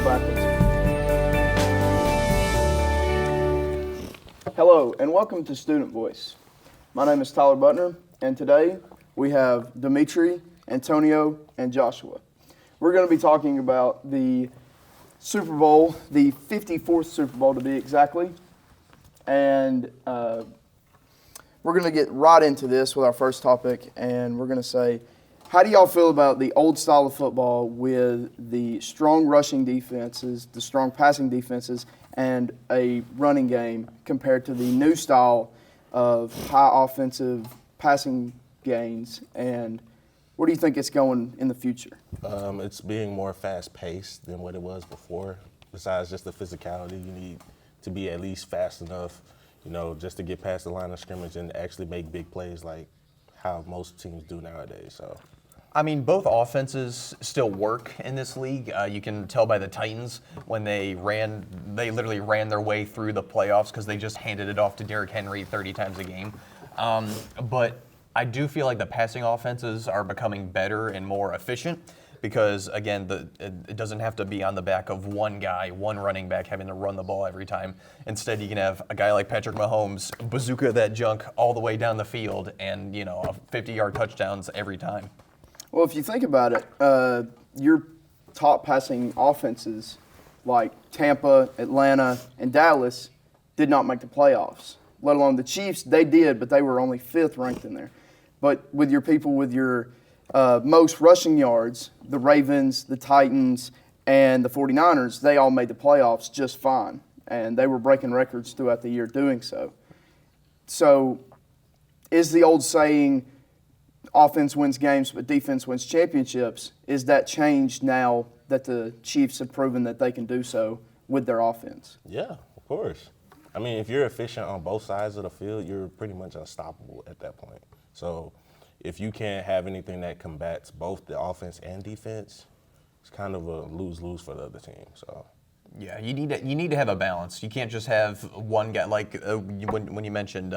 backwards. Hello, and welcome to Student Voice. My name is Tyler Butner, and today we have Demeche, Antonio, and Joshua. We're going to be talking about the Super Bowl, the 54th Super Bowl to be exactly, and we're going to get right into this with our first topic, and we're going to say, how do y'all feel about the old style of football with the strong rushing defenses, the strong passing defenses, and a running game compared to the new style of high offensive passing gains? And where do you think it's going in the future? It's being more fast-paced than what it was before. Besides just the physicality, you need to be at least fast enough, just to get past the line of scrimmage and actually make big plays like how most teams do nowadays. So, I mean, both offenses still work in this league. You can tell by the Titans when they literally ran their way through the playoffs because they just handed it off to Derrick Henry 30 times a game. But I do feel like the passing offenses are becoming better and more efficient because, again, it doesn't have to be on the back of one guy, one running back having to run the ball every time. Instead, you can have a guy like Patrick Mahomes bazooka that junk all the way down the field and, 50-yard touchdowns every time. Well, if you think about it, your top passing offenses like Tampa, Atlanta, and Dallas did not make the playoffs, let alone the Chiefs. They did, but they were only 5th ranked in there. But with your people with your most rushing yards, the Ravens, the Titans, and the 49ers, they all made the playoffs just fine. And they were breaking records throughout the year doing so. So is the old saying, offense wins games, but defense wins championships, is that changed now that the Chiefs have proven that they can do so with their offense? yeah, of course. I mean, if you're efficient on both sides of the field, you're pretty much unstoppable at that point. So if you can't have anything that combats both the offense and defense, it's kind of a lose-lose for the other team. So Yeah, you need to have a balance. You can't just have one guy like when you mentioned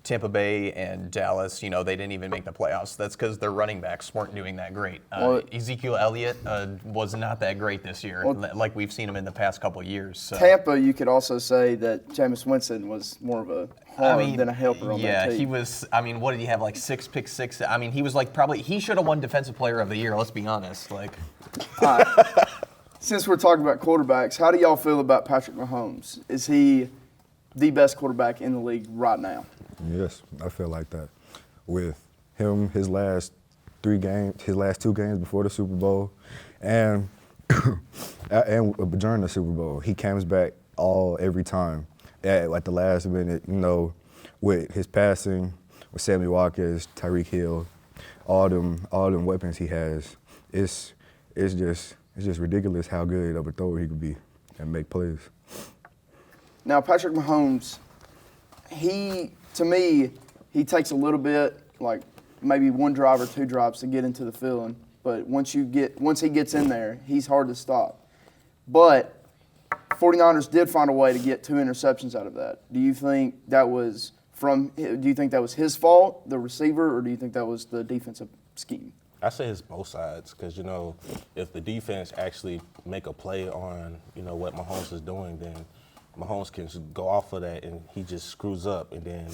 Tampa Bay and Dallas. They didn't even make the playoffs. That's because their running backs weren't doing that great. Ezekiel Elliott was not that great this year, like we've seen him in the past couple of years. So. Tampa, you could also say that Jameis Winston was more of a harm than a helper on that team. Yeah, he was. I mean, what did he have? Like 6 pick six. I mean, he was like he should have won Defensive Player of the Year. Let's be honest. All right. Since we're talking about quarterbacks, how do y'all feel about Patrick Mahomes? Is he the best quarterback in the league right now? Yes, I feel like that. With him, his last 2 games before the Super Bowl, and during the Super Bowl, he comes back every time at the last minute. With his passing, with Sammy Watkins, Tyreek Hill, all them weapons he has. It's just ridiculous how good of a thrower he could be and make plays. Now, Patrick Mahomes, to me, he takes a little bit, like maybe 1 drive or 2 drives to get into the feeling. But once he gets in there, he's hard to stop. But 49ers did find a way to get 2 interceptions out of that. Do you think that was his fault, the receiver, or do you think that was the defensive scheme? I say it's both sides because, if the defense actually make a play on, what Mahomes is doing, then Mahomes can go off of that and he just screws up, and then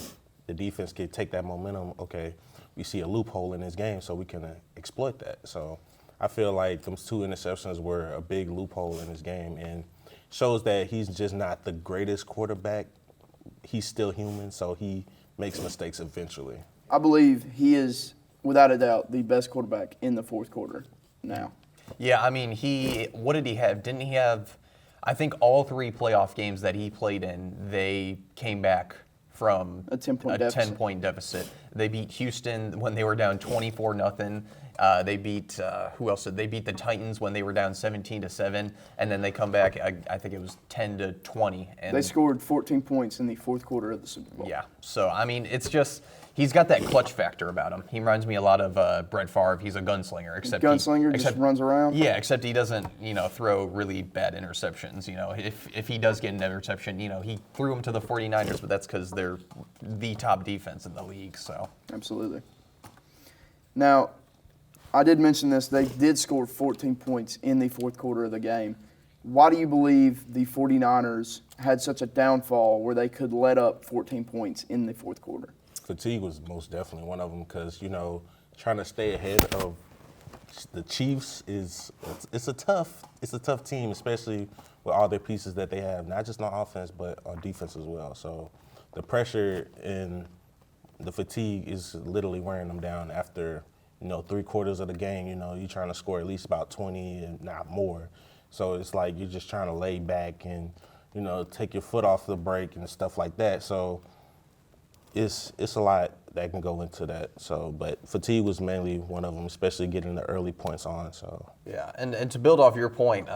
the defense can take that momentum. Okay, we see a loophole in this game, so we can exploit that. So I feel like those 2 interceptions were a big loophole in his game and shows that he's just not the greatest quarterback. He's still human, so he makes mistakes eventually. I believe he is, without a doubt, the best quarterback in the 4th quarter now. Yeah, I mean, what did he have? Didn't he have, I think all 3 playoff games that he played in, they came back from a 10-point deficit. They beat Houston when they were down 24-0. They beat who else did they beat? The Titans when they were down 17-7, and then they come back. I think it was 10-20. And they scored 14 points in the 4th quarter of the Super Bowl. Yeah, so I mean, it's just. He's got that clutch factor about him. He reminds me a lot of Brett Favre. He's a gunslinger. Except just runs around? Yeah, except he doesn't, throw really bad interceptions. If he does get an interception, he threw them to the 49ers, but that's because they're the top defense in the league. So Absolutely. Now, I did mention this. They did score 14 points in the 4th quarter of the game. why do you believe the 49ers had such a downfall where they could let up 14 points in the fourth quarter? Fatigue was most definitely one of them because, trying to stay ahead of the Chiefs it's a tough team, especially with all their pieces that they have, not just on offense but on defense as well. So the pressure and the fatigue is literally wearing them down after 3/4 of the game. You're trying to score at least about 20 and not more. So it's like you're just trying to lay back and take your foot off the brake and stuff like that. So it's a lot that can go into that. So, but fatigue was mainly one of them, especially getting the early points on. So Yeah, and to build off your point,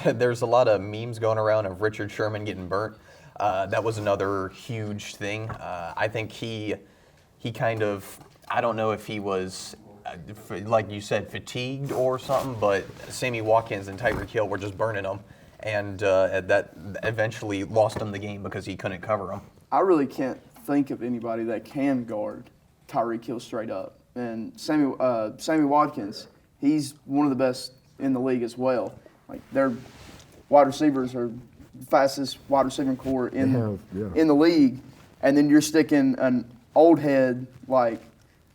there's a lot of memes going around of Richard Sherman getting burnt. That was another huge thing. I think he kind of, I don't know if he was, like you said, fatigued or something, but Sammy Watkins and Tyreek Hill were just burning him, and that eventually lost him the game because he couldn't cover him. I really can't think of anybody that can guard Tyreek Hill straight up. And Sammy Watkins, he's one of the best in the league as well. Like, their wide receivers are the fastest wide receiving core in the league. And then you're sticking an old head like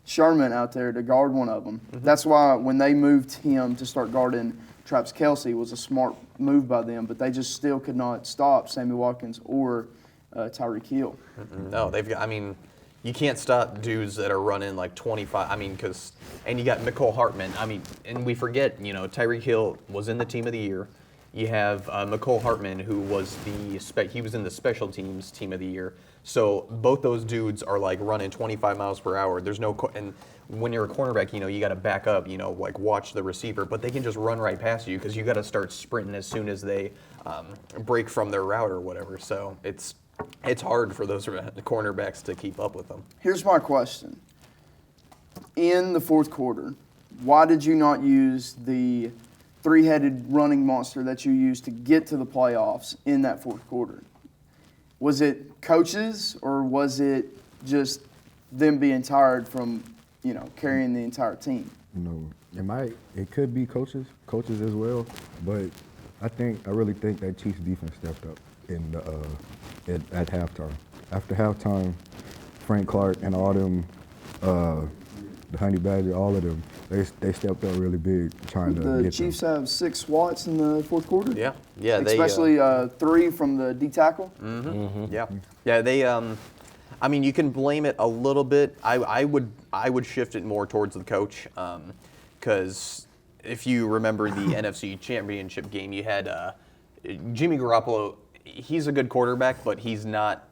Sherman out there to guard one of them. Mm-hmm. That's why when they moved him to start guarding Travis Kelce, it was a smart move by them, but they just still could not stop Sammy Watkins or Tyreek Hill. No, you can't stop dudes that are running like 25. And you got Mecole Hardman. And we forget, Tyreek Hill was in the team of the year. You have Mecole Hardman, who was he was in the special teams team of the year. So both those dudes are like running 25 miles per hour. There's no, and when you're a cornerback, you got to back up, like watch the receiver, but they can just run right past you because you got to start sprinting as soon as they break from their route or whatever. So it's hard for those cornerbacks to keep up with them. Here's my question. In the fourth quarter, why did you not use the three-headed running monster that you used to get to the playoffs in that fourth quarter? Was it coaches, or was it just them being tired from, carrying the entire team? It could be coaches as well, but I really think that Chiefs defense stepped up at halftime. After halftime, Frank Clark and all them, the Honey Badger, all of them, they stepped up really big trying to get them. The Chiefs have 6 swats in the fourth quarter? Yeah. Especially 3 from the D tackle? Mm-hmm. Mm-hmm. Yeah, they, you can blame it a little bit. I would shift it more towards the coach, because if you remember the NFC Championship game, you had Jimmy Garoppolo. He's a good quarterback, but he's not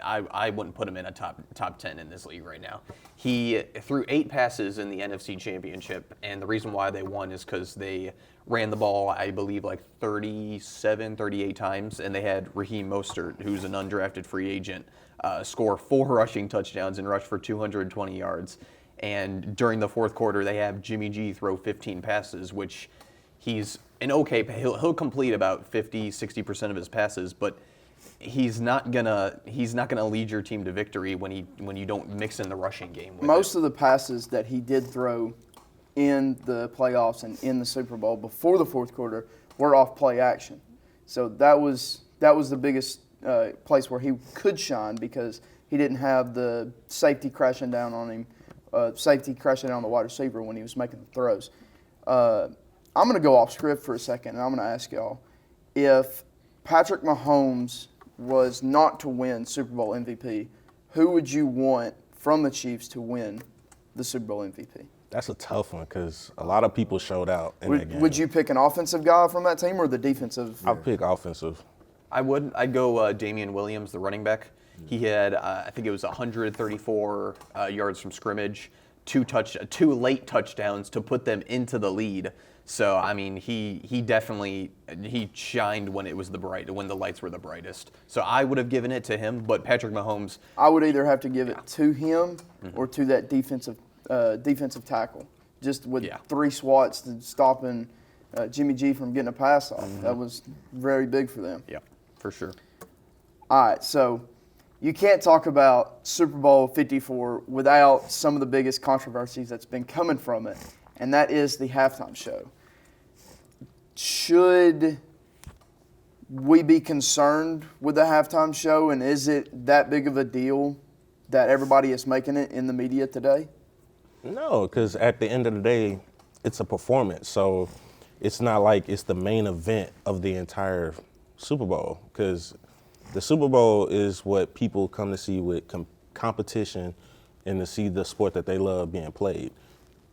I wouldn't put him in a top 10 in this league right now. He threw 8 passes in the NFC Championship, and the reason why they won is because they ran the ball, I believe, like 38 times, and they had Raheem Mostert, who's an undrafted free agent, score 4 rushing touchdowns and rush for 220 yards. And during the fourth quarter, they have Jimmy G throw 15 passes, which he's he'll complete about 50-60% of his passes, but he's not gonna lead your team to victory when you don't mix in the rushing game with Most of the passes that he did throw in the playoffs and in the Super Bowl before the fourth quarter were off play action. So that was the biggest place where he could shine, because he didn't have the safety crashing down on him, on the wide receiver when he was making the throws. I'm going to go off script for a second, and I'm going to ask y'all, if Patrick Mahomes was not to win Super Bowl MVP, who would you want from the Chiefs to win the Super Bowl MVP? That's a tough one because a lot of people showed out in that game. Would you pick an offensive guy from that team or the defensive? I'd pick offensive. I would. I'd go Damian Williams, the running back. He had, I think it was 134 yards from scrimmage, 2 late touchdowns to put them into the lead. So he definitely shined when the lights were the brightest. So I would have given it to him, but Patrick Mahomes, I would either have to give it to him or to that defensive tackle, just with 3 swats to stopping Jimmy G from getting a pass off. That was very big for them. Yeah, for sure. All right, so you can't talk about Super Bowl 54 without some of the biggest controversies that's been coming from it, and that is the halftime show. should we be concerned with the halftime show, and is it that big of a deal that everybody is making it in the media today? No, because at the end of the day, it's a performance. So it's not like it's the main event of the entire Super Bowl, because the Super Bowl is what people come to see with competition and to see the sport that they love being played.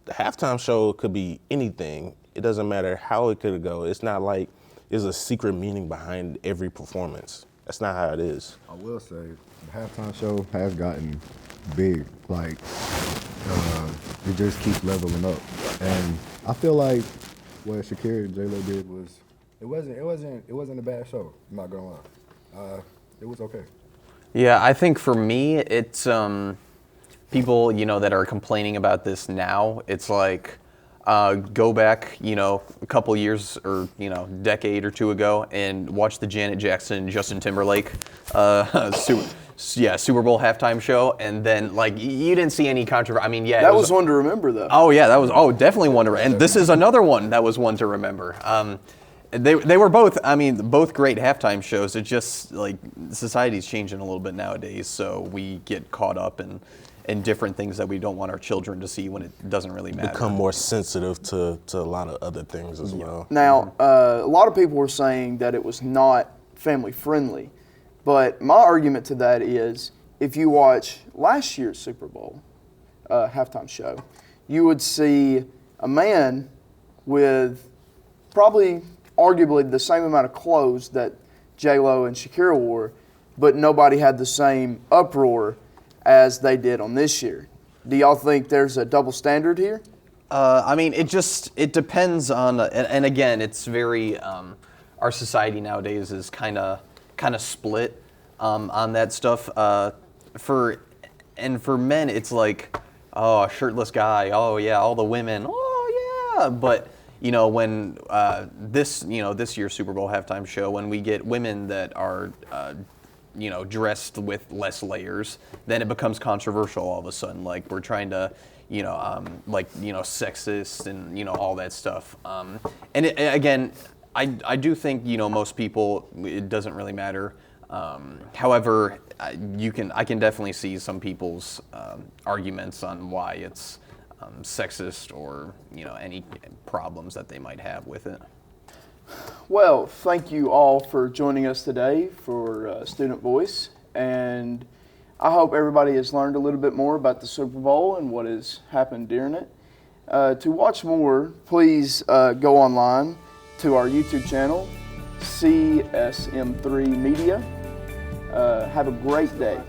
The halftime show could be anything. It doesn't matter how it could go. It's not like there's a secret meaning behind every performance. That's not how it is. I will say the halftime show has gotten big. Like it just keeps leveling up, and I feel like what Shakira and J-Lo did was it wasn't a bad show. I'm not gonna lie, it was okay. Yeah, I think for me, it's people, that are complaining about this now. It's like go back, a couple years or decade or two ago, and watch the Janet Jackson, Justin Timberlake, Super Bowl halftime show, and then you didn't see any controversy. I mean, yeah, That was one to remember, though. Oh yeah, that was definitely one to remember. And this is another one that was one to remember. They were both, both great halftime shows. It's just society's changing a little bit nowadays, so we get caught up in different things that we don't want our children to see when it doesn't really matter. Become more sensitive to a lot of other things as well. Now, a lot of people were saying that it was not family friendly, but my argument to that is if you watch last year's Super Bowl halftime show, you would see a man with probably arguably the same amount of clothes that J-Lo and Shakira wore, but nobody had the same uproar as they did on this year. Do y'all think there's a double standard here? It depends on, and again, it's very, our society nowadays is kind of split on that stuff. For men, it's like, oh, a shirtless guy, oh yeah, all the women, oh yeah, but when this year's Super Bowl halftime show, when we get women that are dressed with less layers, then it becomes controversial all of a sudden. Like we're trying to, sexist and all that stuff. And again, I do think most people, it doesn't really matter. However, I can definitely see some people's arguments on why it's sexist or any problems that they might have with it. Well, thank you all for joining us today for Student Voice, and I hope everybody has learned a little bit more about the Super Bowl and what has happened during it. To watch more, please go online to our YouTube channel, CSM3 Media. Have a great day.